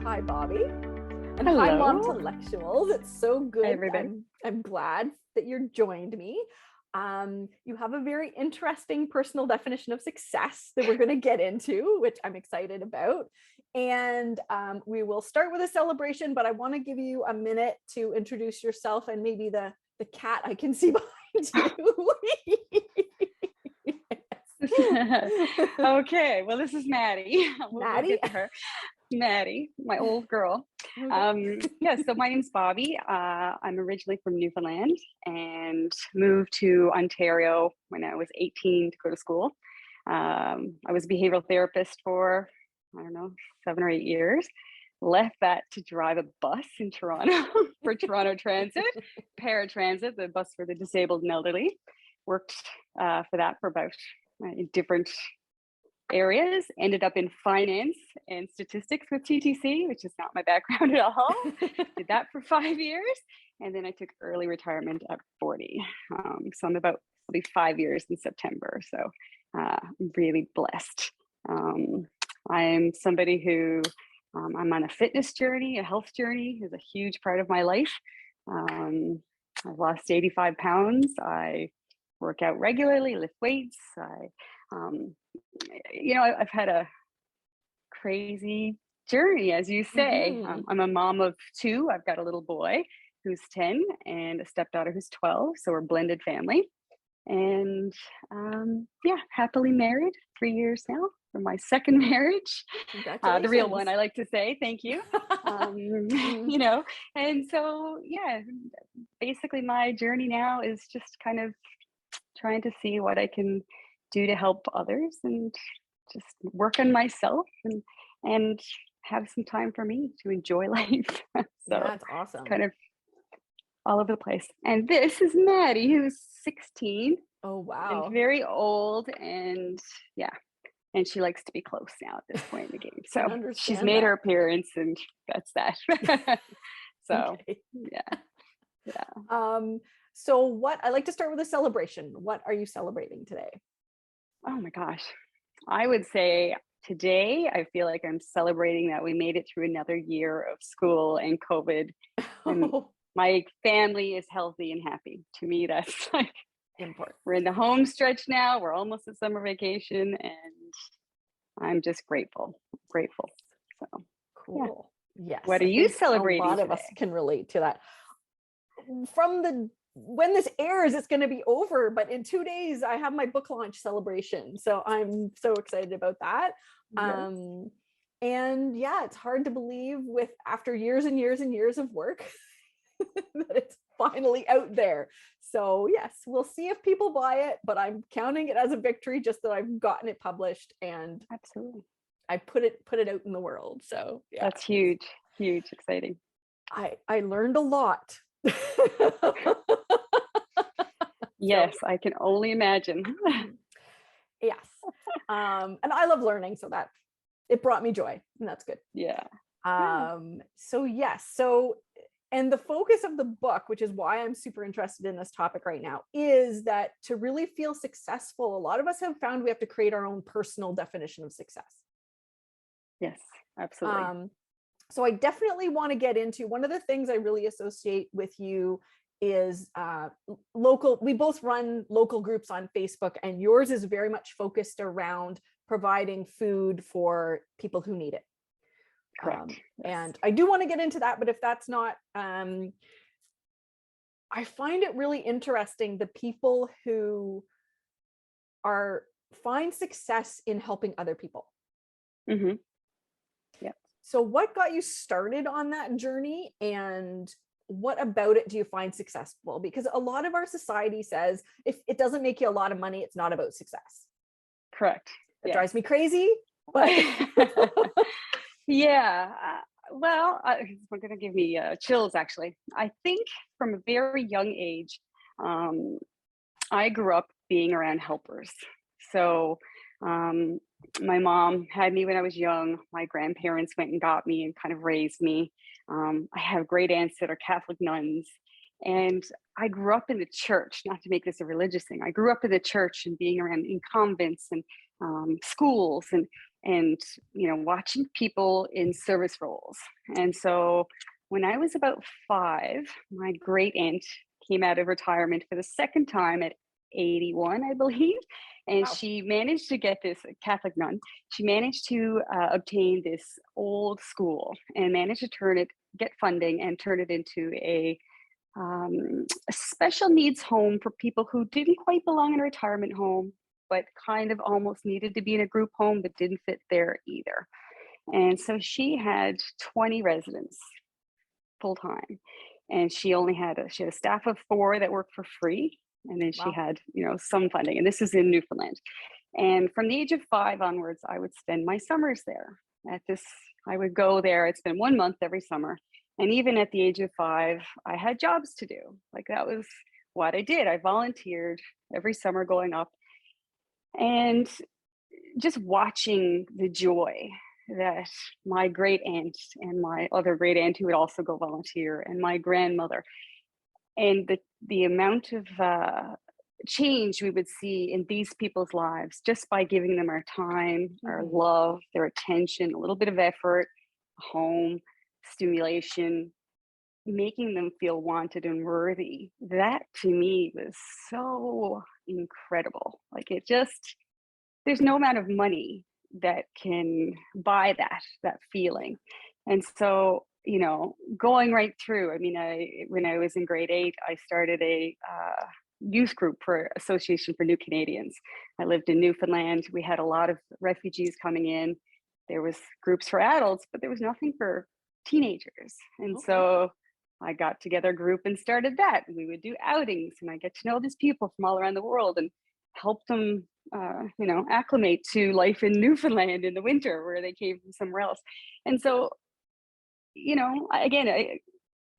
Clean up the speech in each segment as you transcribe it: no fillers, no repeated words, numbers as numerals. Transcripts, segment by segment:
Hi, Bobbi. And Hello. hi, Mom Intellectuals. It's so good. Hi, everybody. I'm glad that you joined me. You have a very interesting personal definition of success that we're going to get into, which I'm excited about. And we will start with a celebration, but I want to give you a minute to introduce yourself and maybe the cat I can see behind you. Okay, well, this is Maddie. We'll get to her. Maddie, my old girl. So my name's Bobbi. I'm originally from Newfoundland and moved to Ontario when I was 18 to go to school. I was a behavioural therapist for, 7 or 8 years. Left that to drive a bus in Toronto for Toronto Transit, paratransit, the bus for the disabled and elderly. Worked for that for about in different areas. Ended up in finance and statistics with TTC, which is not my background at all. Did that for 5 years, and then I took early retirement at 40. So I'll be 5 years in September. So I'm really blessed. I'm somebody who I'm on a fitness journey, a health journey is a huge part of my life. I've lost 85 pounds. I work out regularly, lift weights. I've had a crazy journey, as you say. I'm a mom of 2. I've got a little boy who's 10 and a stepdaughter who's 12. So we're a blended family. And happily married 3 years now from my second marriage. The real one, I like to say. Thank you. And so, basically my journey now is just kind of trying to see what I can do to help others and just work on myself and have some time for me to enjoy life. So that's awesome. Kind of all over the place. And this is Maddie, who's 16. Oh, wow. And very old, and she likes to be close now at this point in the game. So she's made her appearance, and that's that. So okay. Yeah. So what, I like to start with a celebration. What are you celebrating today? Oh my gosh. I would say today, I feel like I'm celebrating that we made it through another year of school and COVID. And my family is healthy and happy. To me, that's like important. We're in the home stretch now. We're almost at summer vacation, and I'm just grateful. So cool. Yes. What are you celebrating? A lot of us can relate to that. When this airs, it's going to be over, but in 2 days I have my book launch celebration. So I'm so excited about that. Yes. And it's hard to believe after years and years and years of work that it's finally out there. So yes, we'll see if people buy it, but I'm counting it as a victory just that I've gotten it published and absolutely I put it out in the world. So that's huge, exciting. I learned a lot. Yes, I can only imagine. Yes. And I love learning, so that it brought me joy, and that's good. Yeah. So yes. And the focus of the book, which is why I'm super interested in this topic right now, is that to really feel successful, a lot of us have found we have to create our own personal definition of success. Yes, absolutely. So I definitely want to get into one of the things I really associate with you is local. We both run local groups on Facebook, and yours is very much focused around providing food for people who need it. Correct. Yes. And I do want to get into that, but if that's not, I find it really interesting, the people who find success in helping other people. Mm-hmm. Yeah. So what got you started on that journey, and what about it do you find successful? Because a lot of our society says if it doesn't make you a lot of money, it's not about success. Correct. It drives me crazy, but well, we're going to give me chills, actually. I think from a very young age, I grew up being around helpers. So my mom had me when I was young. My grandparents went and got me and kind of raised me. I have great aunts that are Catholic nuns. And I grew up in the church, not to make this a religious thing. I grew up in the church and being around in convents and schools. And and, watching people in service roles. And so when I was about 5, my great aunt came out of retirement for the second time at 81, I believe. And Wow. she managed to get this, a Catholic nun, she managed to obtain this old school and managed to get funding and turn it into a special needs home for people who didn't quite belong in a retirement home, but kind of almost needed to be in a group home, but didn't fit there either. And so she had 20 residents full time, and she had a staff of 4 that worked for free, and then she Wow. had some funding. And this is in Newfoundland. And from the age of 5 onwards, I would spend my summers there. I would go there. It's been 1 month every summer. And even at the age of 5, I had jobs to do. Like, that was what I did. I volunteered every summer going up, and just watching the joy that my great aunt and my other great aunt, who would also go volunteer, and my grandmother, and the amount of change we would see in these people's lives just by giving them our time, our love, their attention, a little bit of effort, home, stimulation, making them feel wanted and worthy. That to me was so incredible. Like, there's no amount of money that can buy that feeling. And so, going right through, when I was in grade 8, I started a youth group for Association for New Canadians. I lived in Newfoundland. We had a lot of refugees coming in. There was groups for adults, but there was nothing for teenagers. And so I got together a group and started that. We would do outings, and I get to know these people from all around the world and help them acclimate to life in Newfoundland in the winter, where they came from somewhere else. And so,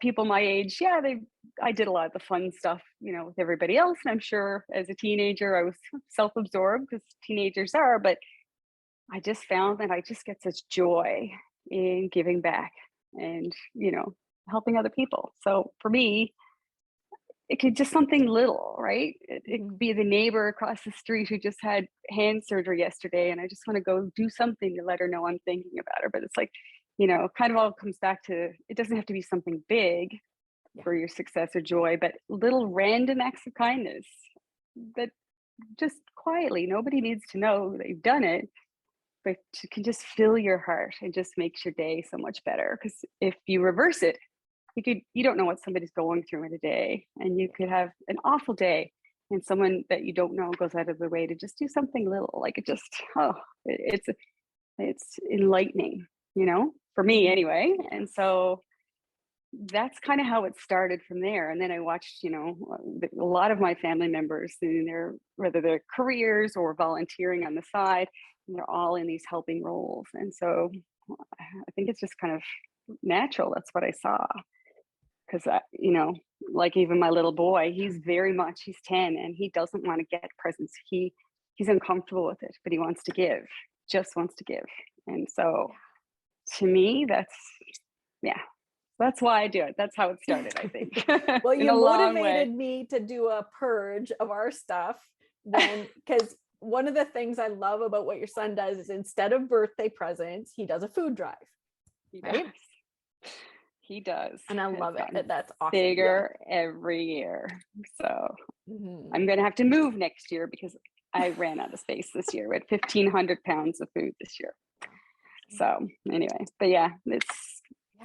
people my age, I did a lot of the fun stuff, with everybody else. And I'm sure as a teenager, I was self-absorbed, because teenagers are, but I just found that I just get such joy in giving back and, helping other people. So for me, it could just something little, right? It could be the neighbor across the street who just had hand surgery yesterday, and I just want to go do something to let her know I'm thinking about her. But it's like, kind of all comes back to, it doesn't have to be something big for your success or joy, but little random acts of kindness that just quietly, nobody needs to know that you've done it, but it can just fill your heart and just makes your day so much better. Because if you reverse it, you don't know what somebody's going through in a day, and you could have an awful day, and someone that you don't know goes out of their way to just do something little. Like, it's enlightening, for me anyway. And so that's kind of how it started from there. And then I watched, a lot of my family members in whether their careers or volunteering on the side, and they're all in these helping roles. And so I think it's just kind of natural. That's what I saw. Because, like, even my little boy, he's 10, and he doesn't want to get presents. He's uncomfortable with it, but he wants to give, just wants to give. And so to me, that's why I do it. That's how it started, I think. Well, you motivated me to do a purge of our stuff because one of the things I love about what your son does is, instead of birthday presents, he does a food drive. Right? He does. And I love it. That's awesome. Bigger every year. So I'm going to have to move next year, because I ran out of space this year. We had 1,500 pounds of food this year. So anyway, but it's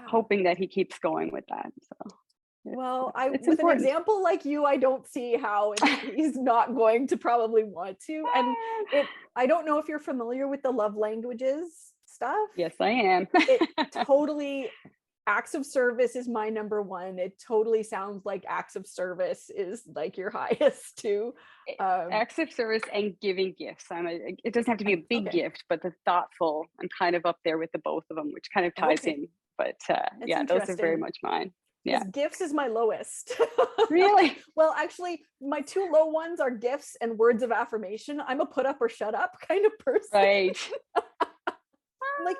hoping that he keeps going with that. So well, with an example like you, I don't see how he's not going to probably want to. And I don't know if you're familiar with the love languages stuff. Yes, I am. It totally, acts of service is my number one. It totally sounds like acts of service is like your highest too. Acts of service and giving gifts. It doesn't have to be a big gift, but the thoughtful, I'm kind of up there with the both of them, which kind of ties in. But those are very much mine. Yeah, gifts is my lowest. Really? Well, actually, my 2 low ones are gifts and words of affirmation. I'm a put up or shut up kind of person. Right. Like,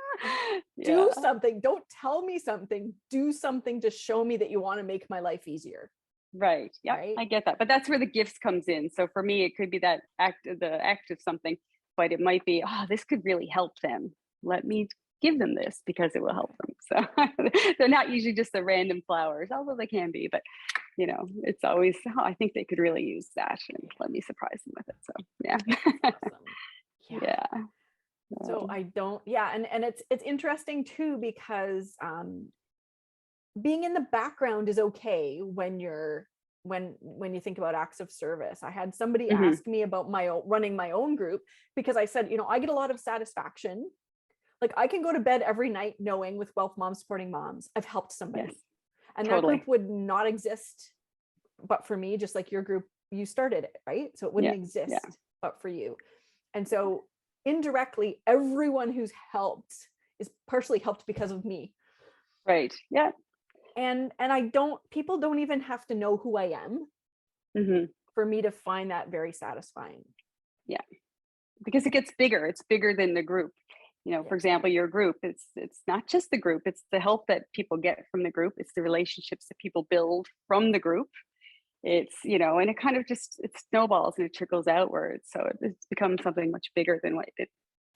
do something. Don't tell me something. Do something to show me that you want to make my life easier. Right. Yeah, right? I get that. But that's where the gifts comes in. So for me, it could be the act of something. but it might be, oh, this could really help them. Let me give them this because it will help them. So they're not usually just the random flowers, although they can be, but it's always, oh, I think they could really use that, and let me surprise them with it. So yeah. Awesome. Yeah. So I don't, and it's interesting too, because being in the background is okay when you're when you think about acts of service. I had somebody ask me about running my own group, because I said, I get a lot of satisfaction. Like, I can go to bed every night knowing, with Wealth Moms Supporting Moms, I've helped somebody. Yes, and totally. That group would not exist but for me, just like your group, you started it, right? So it wouldn't exist but for you. And so indirectly, everyone who's helped is partially helped because of me. Right. Yeah. And people don't even have to know who I am for me to find that very satisfying. Yeah. Because it gets bigger. It's bigger than the group. For example, your group, it's not just the group, it's the help that people get from the group. It's the relationships that people build from the group. It's, and it kind of just, it snowballs and it trickles outwards. So it's become something much bigger than what it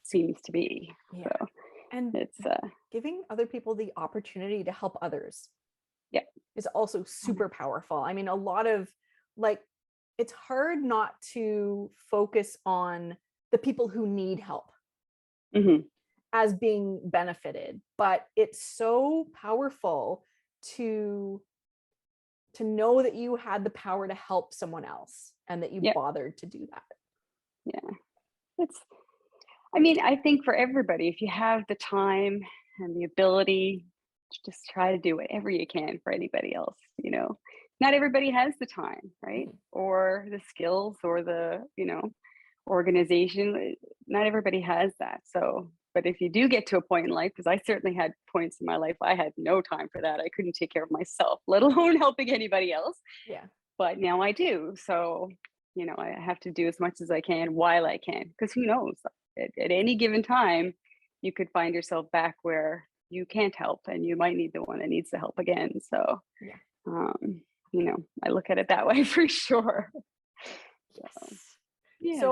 seems to be. Yeah. So, and it's giving other people the opportunity to help others. Yeah. Is also super powerful. I mean, a lot of, like, it's hard not to focus on the people who need help as being benefited, but it's so powerful to know that you had the power to help someone else and that you bothered to do that. Yeah. I think for everybody, if you have the time and the ability, just try to do whatever you can for anybody else. Not everybody has the time, right? Or the skills, or the, organization. Not everybody has that. So, but if you do get to a point in life, because I certainly had points in my life, I had no time for that. I couldn't take care of myself, let alone helping anybody else. Yeah. But now I do. So, I have to do as much as I can while I can, because who knows, at any given time, you could find yourself back where you can't help, and you might need the one that needs the help again. So, I look at it that way for sure. Yes.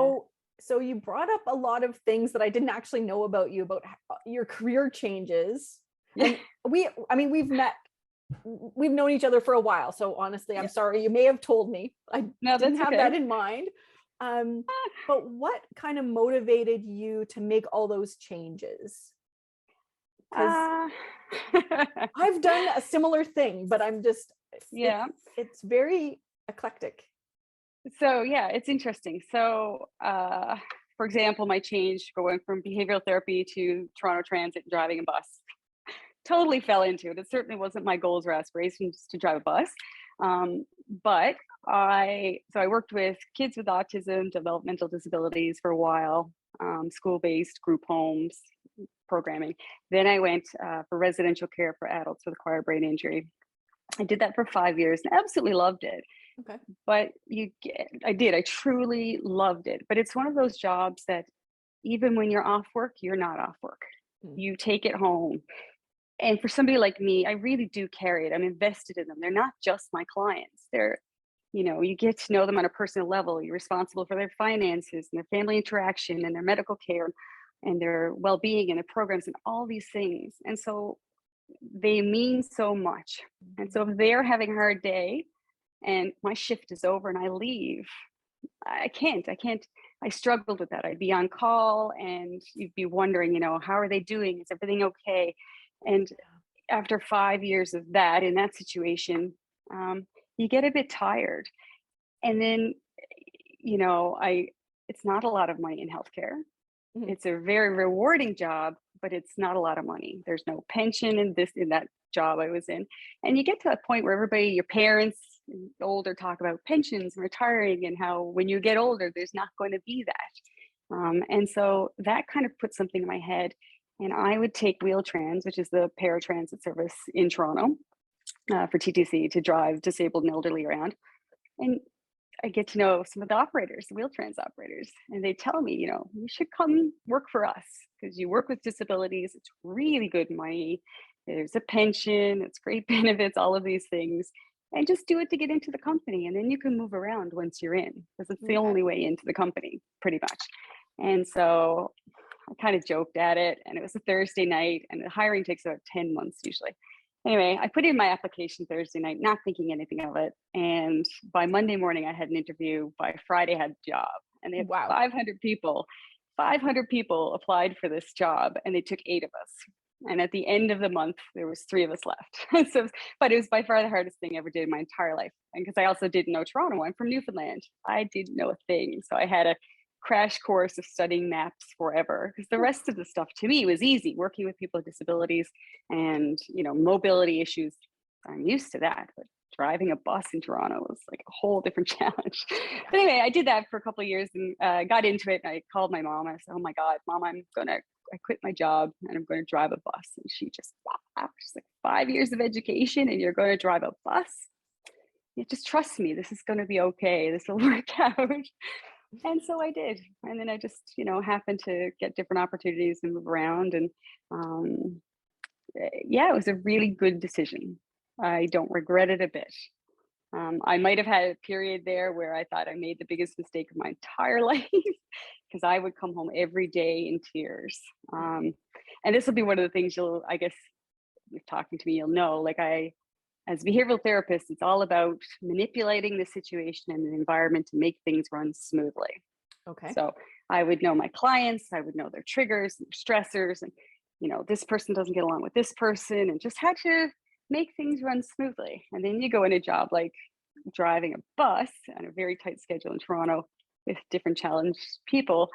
So you brought up a lot of things that I didn't actually know about you, about your career changes. And we've known each other for a while. So honestly, I'm sorry, you may have told me. I didn't have that in mind. But what kind of motivated you to make all those changes? I've done a similar thing, but I'm just, it's very eclectic. So it's interesting. So for example, my change going from behavioral therapy to Toronto Transit and driving a bus totally fell into it. It certainly wasn't my goals or aspirations to drive a bus. But I worked with kids with autism, developmental disabilities for a while, school-based group homes programming. Then I went for residential care for adults with acquired brain injury. I did that for 5 years and absolutely loved it. Okay. But I truly loved it. But it's one of those jobs that even when you're off work, you're not off work. You take it home. And for somebody like me, I really do carry it. I'm invested in them. They're not just my clients. They're, you get to know them on a personal level. You're responsible for their finances and their family interaction and their medical care and their well-being and their programs and all these things. And so they mean so much. And so if they're having a hard day and my shift is over and I leave, I struggled with that. I'd be on call and you'd be wondering, how are they doing? Is everything okay? And after 5 years of that, in that situation, you get a bit tired. And then, it's not a lot of money in healthcare. It's a very rewarding job, but it's not a lot of money. There's no pension in that job I was in. And you get to that point where everybody, your parents, older, talk about pensions and retiring and how when you get older, there's not going to be that. And so that kind of put something in my head. And I would take Wheel-Trans, which is the paratransit service in Toronto for TTC, to drive disabled and elderly around. And I get to know some of the operators, the Wheel-Trans operators, and they tell me, you should come work for us because you work with disabilities. It's really good money. There's a pension, it's great benefits, all of these things. And just do it to get into the company. And then you can move around once you're in, because it's the only way into the company, pretty much. And so I kind of joked at it, and it was a Thursday night, and the hiring takes about 10 months usually. Anyway, I put in my application Thursday night, not thinking anything of it. And by Monday morning, I had an interview. By Friday, I had a job. And they had Wow. 500 people. 500 people applied for this job, and they took 8 of us. And at the end of the month, there was 3 of us left. So, but it was by far the hardest thing I ever did in my entire life. And because I also didn't know Toronto, I'm from Newfoundland. I didn't know a thing. So I had a crash course of studying maps forever, because the rest of the stuff to me was easy. Working with people with disabilities and, you know, mobility issues, I'm used to that. But driving a bus in Toronto was like a whole different challenge. But anyway, I did that for a couple of years and got into it. And I called my mom. I said, "Oh my God, Mom, I quit my job and I'm going to drive a bus." And she just laughed. She's like, 5 years of education and you're going to drive a bus? Yeah, just trust me. This is going to be okay. This will work out. And so I did. And then I just, you know, happened to get different opportunities and move around. And yeah, it was a really good decision. I don't regret it a bit. I might have had a period there where I thought I made the biggest mistake of my entire life, because I would come home every day in tears. And this will be one of the things I guess, if talking to me, you'll know, like as a behavioral therapist, it's all about manipulating the situation and the environment to make things run smoothly. Okay. So I would know my clients, I would know their triggers, their stressors, and, you know, this person doesn't get along with this person, and just had to make things run smoothly. And then you go in a job like driving a bus on a very tight schedule in Toronto with different challenged people.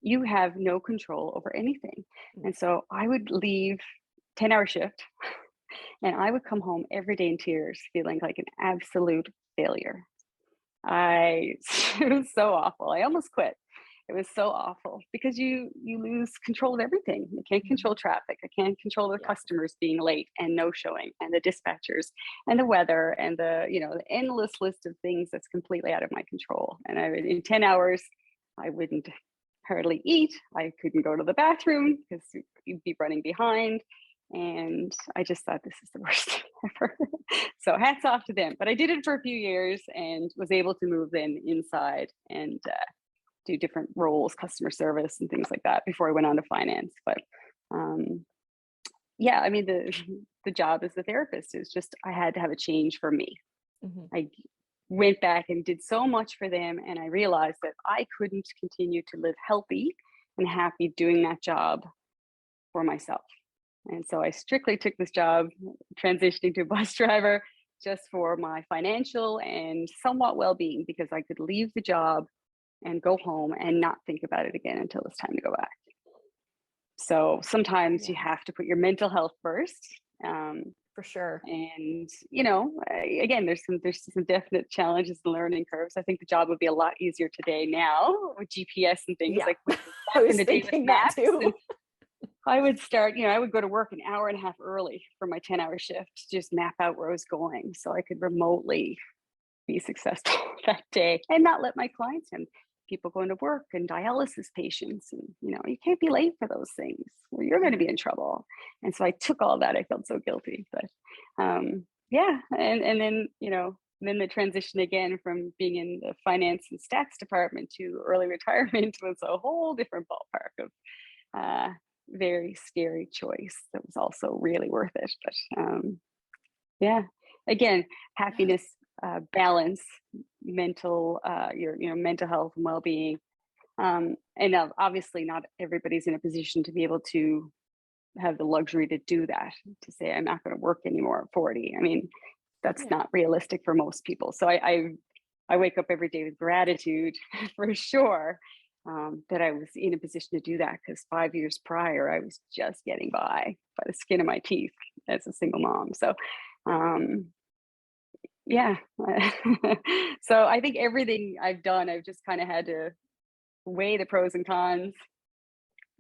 You have no control over anything. And so I would leave 10-hour shift and I would come home every day in tears, feeling like an absolute failure. It was so awful. I almost quit. It was so awful because you lose control of everything. You can't control traffic. I can't control the customers being late and no showing, and the dispatchers and the weather and the, you know, the endless list of things that's completely out of my control. And in 10 hours, I wouldn't hardly eat. I couldn't go to the bathroom because you'd be running behind. And I just thought, this is the worst thing ever. So hats off to them. But I did it for a few years and was able to move then inside and do different roles, customer service and things like that, before I went on to finance. But yeah, I mean, the job as a therapist is just, I had to have a change for me. I went back and did so much for them, and I realized that I couldn't continue to live healthy and happy doing that job for myself. And so I strictly took this job, transitioning to a bus driver, just for my financial and somewhat well-being, because I could leave the job and go home and not think about it again until it's time to go back. So sometimes you have to put your mental health first. For sure. And, you know, again, there's some definite challenges and learning curves. I think the job would be a lot easier today now with GPS and things. Like back in the day with maps. Too. I would start, you know, I would go to work an hour and a half early for my 10-hour shift to just map out where I was going, so I could remotely be successful that day and not let my clients in. People going to work and dialysis patients, and, you know, you can't be late for those things or you're going to be in trouble. And so I took all that. I felt so guilty, but yeah. And then, you know, then the transition again from being in the finance and stats department to early retirement was a whole different ballpark of very scary choice that was also really worth it. But yeah, again, happiness, balance, mental, your mental health and well-being, and obviously not everybody's in a position to be able to have the luxury to do that, to say I'm not going to work anymore at 40. I mean, that's not realistic for most people. So I wake up every day with gratitude for sure, that I was in a position to do that, because 5 years prior I was just getting by the skin of my teeth as a single mom. So yeah. So I think everything I've done, I've just kind of had to weigh the pros and cons.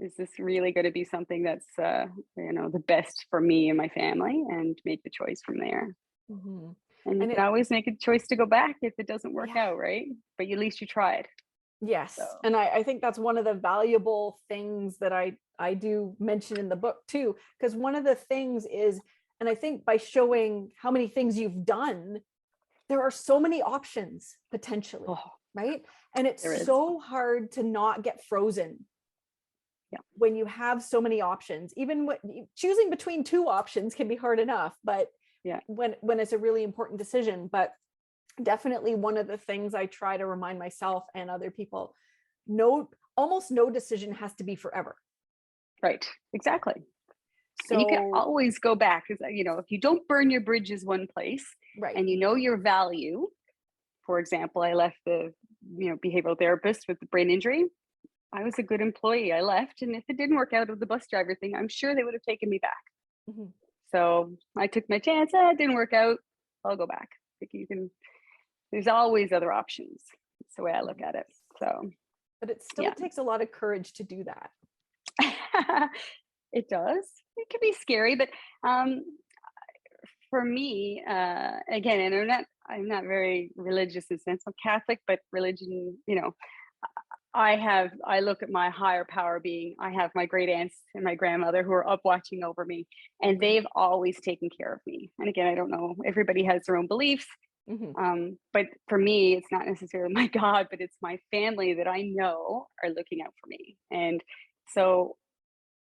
Is this really going to be something that's the best for me and my family, and make the choice from there. And you can always make a choice to go back if it doesn't work out, right? But at least you tried. Yes. So. And I think that's one of the valuable things that I do mention in the book too, because one of the things is, and I think by showing how many things you've done, there are so many options potentially, right? And it's so hard to not get frozen. Yeah. When you have so many options, even choosing between two options can be hard enough, but yeah, when it's a really important decision. But definitely one of the things I try to remind myself and other people, almost no decision has to be forever. Right. Exactly. So and you can always go back, because if you don't burn your bridges one place, right, and your value. For example, I left the behavioral therapist with the brain injury. I was a good employee. I left, and if it didn't work out with the bus driver thing, I'm sure they would have taken me back. Mm-hmm. So I took my chance. It didn't work out. I'll go back. There's always other options. That's the way I look at it. So, but it still takes a lot of courage to do that. It does. It can be scary, but for me, again, and I'm not very religious in the sense. I'm Catholic, but religion, I look at my higher power being, I have my great aunts and my grandmother who are up watching over me, and they've always taken care of me. And again, I don't know, everybody has their own beliefs. Mm-hmm. But for me, it's not necessarily my God, but it's my family that I know are looking out for me. And so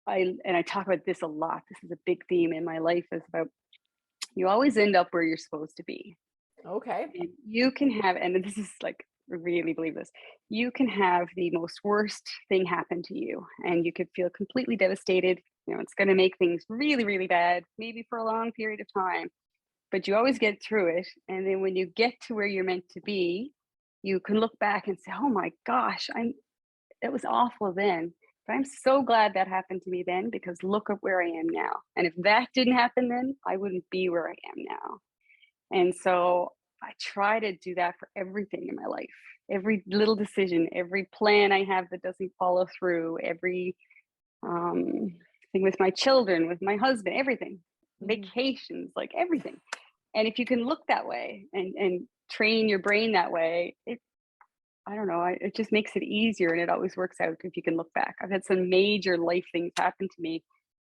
I talk about this a lot. This is a big theme in my life, is about, you always end up where you're supposed to be. Okay. And you can have, and this is like, I really believe this, you can have the most worst thing happen to you, and you could feel completely devastated. It's going to make things really, really bad, maybe for a long period of time, but you always get through it. And then when you get to where you're meant to be, you can look back and say, oh my gosh, it was awful then, but I'm so glad that happened to me then, because look at where I am now. And if that didn't happen then, I wouldn't be where I am now. And so I try to do that for everything in my life. Every little decision, every plan I have that doesn't follow through, every thing with my children, with my husband, everything, vacations, like everything. And if you can look that way and train your brain that way, I don't know, it just makes it easier, and it always works out if you can look back. I've had some major life things happen to me,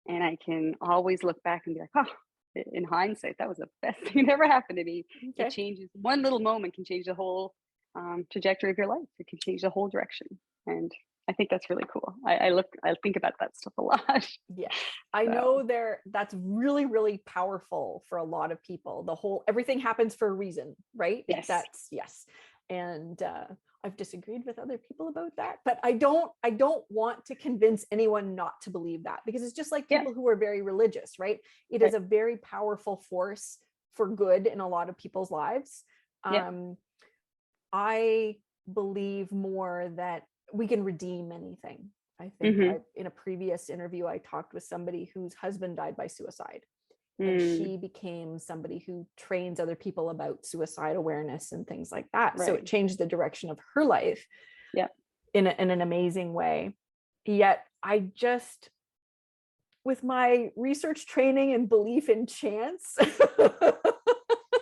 and I can always look back and be like, oh, in hindsight, that was the best thing that ever happened to me. Okay. It changes, one little moment can change the whole trajectory of your life. It can change the whole direction. And I think that's really cool. I think about that stuff a lot. Yeah, I know that's really, really powerful for a lot of people. The whole, everything happens for a reason, right? Yes. Yes. And I've disagreed with other people about that, but I don't want to convince anyone not to believe that, because it's just like people who are very religious, right? It is a very powerful force for good in a lot of people's lives. I believe more that we can redeem anything. I think in a previous interview, I talked with somebody whose husband died by suicide. And she became somebody who trains other people about suicide awareness and things like that. Right. So it changed the direction of her life in an amazing way. Yet I just, with my research training and belief in chance, and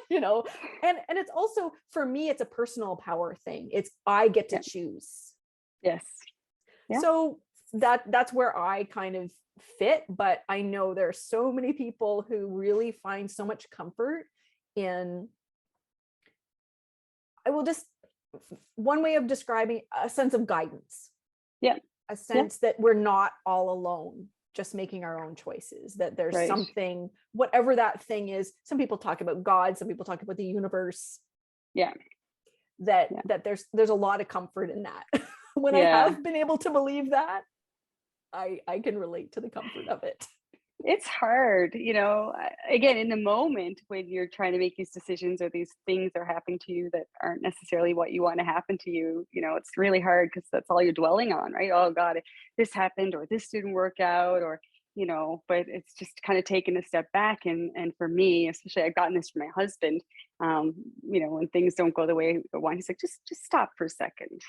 it's also, for me, it's a personal power thing. It's, I get to choose. Yes. Yeah. So that's where I kind of fit, but I know there are so many people who really find so much comfort in, one way of describing a sense of guidance. Yeah. A sense that we're not all alone, just making our own choices, that there's something, whatever that thing is. Some people talk about God, some people talk about the universe. Yeah. That there's a lot of comfort in that. When I have been able to believe that, I can relate to the comfort of it. It's hard, again, in the moment when you're trying to make these decisions, or these things are happening to you that aren't necessarily what you want to happen to you, it's really hard, because that's all you're dwelling on, right? Oh God, this happened, or this didn't work out, or, but it's just kind of taking a step back. And for me, especially, I've gotten this from my husband, when things don't go the way I want, he's like, just stop for a second.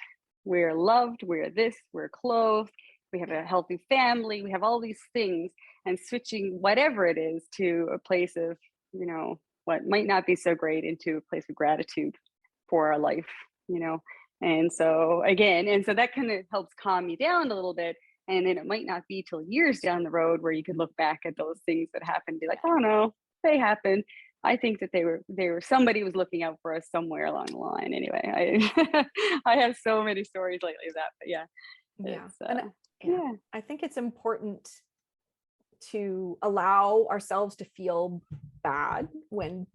We're loved, we're this, we're clothed, we have a healthy family, we have all these things, and switching whatever it is to a place of, what might not be so great, into a place of gratitude for our life, and so that kind of helps calm you down a little bit. And then it might not be till years down the road where you can look back at those things that happened and be like, oh no, they happened. I think that they were somebody was looking out for us somewhere along the line. Anyway, I I have so many stories lately of that, but yeah, Yeah. it's Yeah, I think it's important to allow ourselves to feel bad when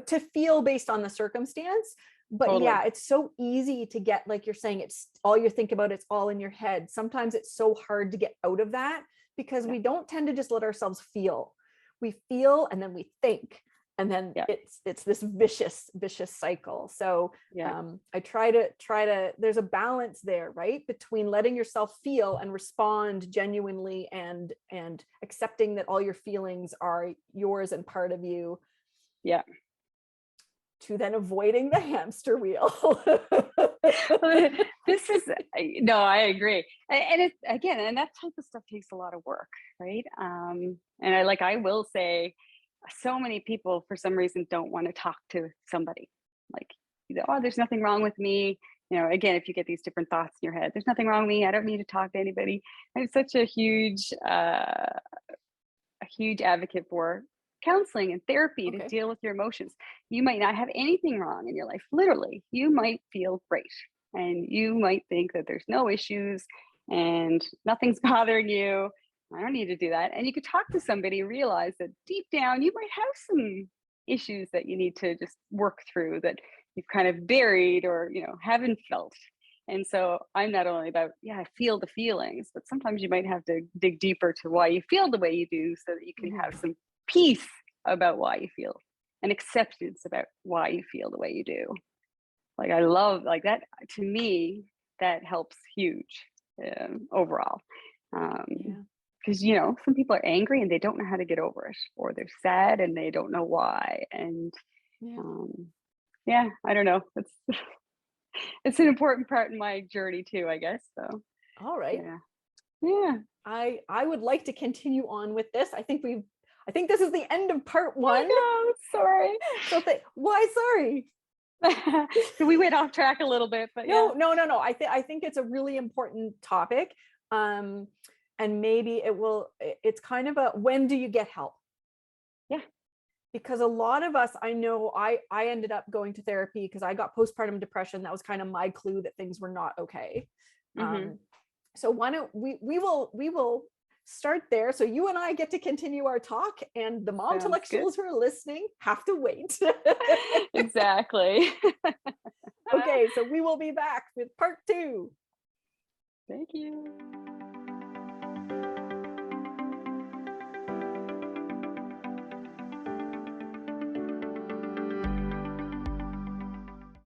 to feel based on the circumstance. But totally, yeah, it's so easy to get, like you're saying, it's all you think about, it's all in your head. Sometimes it's so hard to get out of that because yeah, we don't tend to just let ourselves feel. We feel and then we think, and then yeah, it's this vicious cycle. So yeah, I try to there's a balance there, right, between letting yourself feel and respond genuinely and accepting that all your feelings are yours and part of you, yeah. to then avoiding the hamster wheel. This is no, I agree, and it's again, and that type of stuff takes a lot of work, right? And I will say, so many people for some reason don't want to talk to somebody. Like, oh, there's nothing wrong with me. Again, if you get these different thoughts in your head, there's nothing wrong with me. I don't need to talk to anybody. I'm such a huge advocate for counseling and therapy to Okay. deal with your emotions. You might not have anything wrong in your life. Literally, you might feel great and you might think that there's no issues and nothing's bothering you. I don't need to do that. And you could talk to somebody and realize that deep down, you might have some issues that you need to just work through that you've kind of buried or, haven't felt. And so I'm not only about, I feel the feelings, but sometimes you might have to dig deeper to why you feel the way you do so that you can have some peace about why you feel and acceptance about why you feel the way you do. Like, I love that. To me, that helps huge overall. Because, some people are angry and they don't know how to get over it, or they're sad and they don't know why. And I don't know. It's an important part in my journey too, I guess. So, all right. Yeah. I would like to continue on with this. I think this is the end of part 1. No, sorry. So why sorry? We went off track a little bit, but no. I think it's a really important topic. And maybe it's kind of a, when do you get help? Yeah. Because a lot of us, I know I ended up going to therapy because I got postpartum depression. That was kind of my clue that things were not okay. So why don't we will start there. So you and I get to continue our talk, and the mom intellectuals who are listening have to wait. Exactly. Okay, so we will be back with part 2. Thank you.